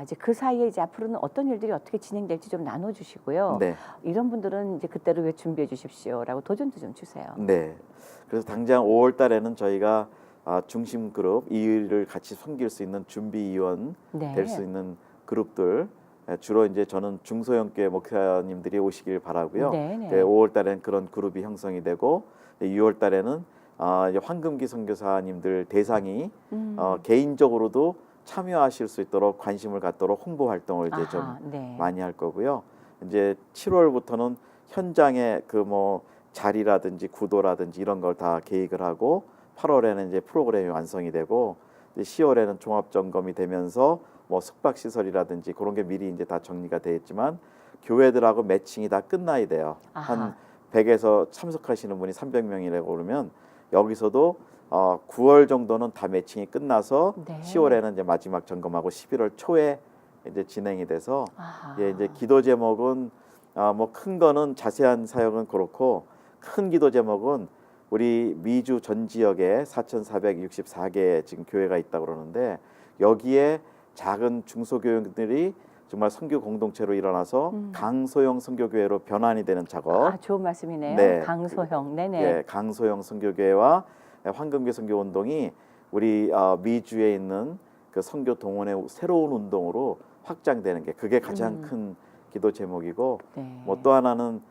이제 그 사이에 이제 앞으로는 어떤 일들이 어떻게 진행될지 좀 나눠주시고요. 네. 이런 분들은 이제 그때를 왜 준비해 주십시오라고 도전도 좀 주세요. 네. 그래서 당장 5월 달에는 저희가 중심 그룹 이 일을 같이 섬길 수 있는 준비위원 네. 될 수 있는 그룹들 주로 이제 저는 중소형교회 목사님들이 오시길 바라고요. 네, 네. 5월 달에는 그런 그룹이 형성이 되고 6월 달에는 이제 황금기 선교사님들 대상이 개인적으로도 참여하실 수 있도록 관심을 갖도록 홍보 활동을 이제 좀 네. 많이 할 거고요. 이제 7월부터는 현장에 그 뭐 자리라든지 구도라든지 이런 걸 다 계획을 하고 8월에는 이제 프로그램이 완성이 되고 이제 10월에는 종합 점검이 되면서 뭐 숙박 시설이라든지 그런 게 미리 이제 다 정리가 돼 있지만 교회들하고 매칭이 다 끝나야 돼요. 한 100에서 참석하시는 분이 300명이라고 그러면 여기서도 9월 정도는 다 매칭이 끝나서 네. 10월에는 이제 마지막 점검하고 11월 초에 이제 진행이 돼서 이제 기도 제목은 뭐 큰 거는 자세한 사역은 그렇고 큰 기도 제목은 우리 미주 전 지역에 4,464개 지금 교회가 있다고 그러는데 여기에 작은 중소교회들이 정말 선교 공동체로 일어나서 강소형 선교교회로 변환이 되는 작업. 좋은 말씀이네요. 네. 강소형. 네네. 예, 강소형 선교교회와 황금기 선교운동이 우리 미주에 있는 그 선교 동원의 새로운 운동으로 확장되는 게 그게 가장 큰 기도 제목이고 네. 뭐 또 하나는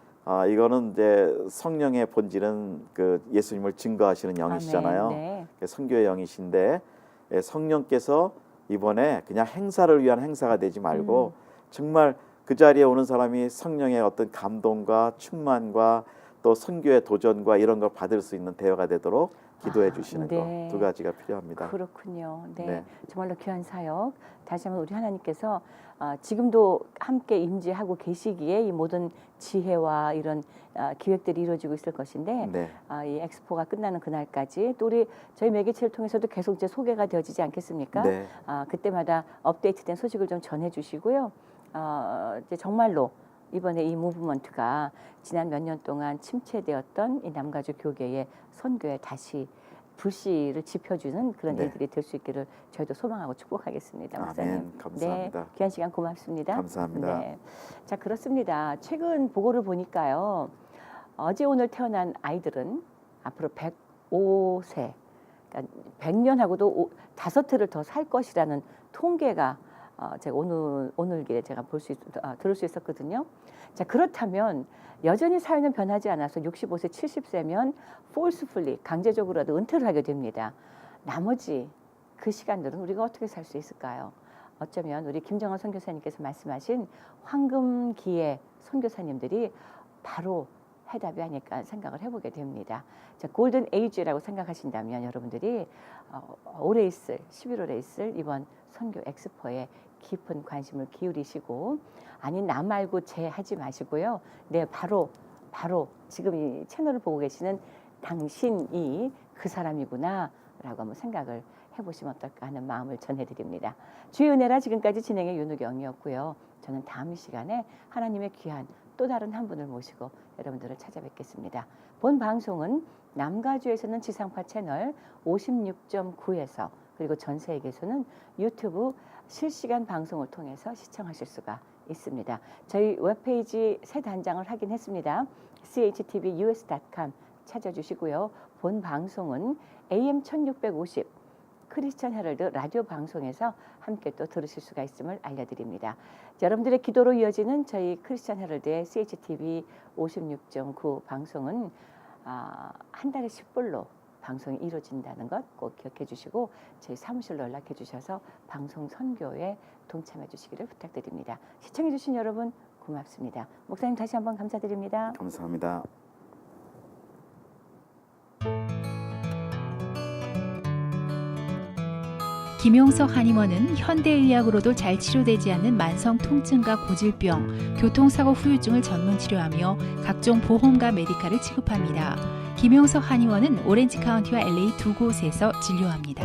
이거는 이제 성령의 본질은 그 예수님을 증거하시는 영이시잖아요. 네. 선교의 영이신데 성령께서 이번에 그냥 행사를 위한 행사가 되지 말고 정말 그 자리에 오는 사람이 성령의 어떤 감동과 충만과 또 선교의 도전과 이런 걸 받을 수 있는 대화가 되도록 기도해 주시는 네. 거 두 가지가 필요합니다. 그렇군요. 네. 네. 정말로 귀한 사역. 다시 한번 우리 하나님께서 지금도 함께 임재하고 계시기에 이 모든 지혜와 이런 기획들이 이루어지고 있을 것인데 네. 이 엑스포가 끝나는 그날까지 또 저희 매개체를 통해서도 계속 이제 소개가 되어지지 않겠습니까? 네. 그때마다 업데이트된 소식을 좀 전해주시고요. 이제 정말로 이번에 이 무브먼트가 지난 몇 년 동안 침체되었던 이 남가주 교계의 선교에 다시 불씨를 지펴주는 그런 네. 일들이 될 수 있기를 저희도 소망하고 축복하겠습니다. 목사님. 아멘. 감사합니다. 네, 귀한 시간 고맙습니다. 감사합니다. 네. 자, 그렇습니다. 최근 보고를 보니까요. 어제 오늘 태어난 아이들은 앞으로 105세, 그러니까 100년하고도 5회를 더 살 것이라는 통계가 제가 오늘길에 제가 들을 수 있었거든요. 자, 그렇다면 여전히 사회는 변하지 않아서 65세, 70세면 forcefully 강제적으로라도 은퇴를 하게 됩니다. 나머지 그 시간들은 우리가 어떻게 살 수 있을까요? 어쩌면 우리 김정원 선교사님께서 말씀하신 황금기의 선교사님들이 바로 해답이 아닐까 생각을 해보게 됩니다. 자, 골든 에이지라고 생각하신다면 여러분들이 올해 있을 11월에 있을 이번 선교 엑스포에 깊은 관심을 기울이시고 아니 나 말고 쟤 하지 마시고요. 네, 바로 지금 이 채널을 보고 계시는 당신이 그 사람이구나 라고 한번 생각을 해보시면 어떨까 하는 마음을 전해드립니다. 주의 은혜라 지금까지 진행의 윤우경이었고요. 저는 다음 시간에 하나님의 귀한 또 다른 한 분을 모시고 여러분들을 찾아뵙겠습니다. 본 방송은 남가주에서는 지상파 채널 56.9에서 그리고 전 세계에서는 유튜브 실시간 방송을 통해서 시청하실 수가 있습니다. 저희 웹페이지 새 단장을 하긴 했습니다. chtvus.com 찾아주시고요. 본 방송은 AM 1650 크리스천 헤럴드 라디오 방송에서 함께 또 들으실 수가 있음을 알려드립니다. 여러분들의 기도로 이어지는 저희 크리스천 헤럴드의 CHTV 56.9 방송은 한 달에 10불로 방송이 이루어진다는 것 꼭 기억해 주시고 저희 사무실로 연락해 주셔서 방송 선교에 동참해 주시기를 부탁드립니다. 시청해 주신 여러분 고맙습니다. 목사님 다시 한번 감사드립니다. 감사합니다. 김용석 한의원은 현대의학으로도 잘 치료되지 않는 만성 통증과 고질병, 교통사고 후유증을 전문 치료하며 각종 보험과 메디칼을 지급합니다. 김용석 한의원은 오렌지 카운티와 LA 두 곳에서 진료합니다.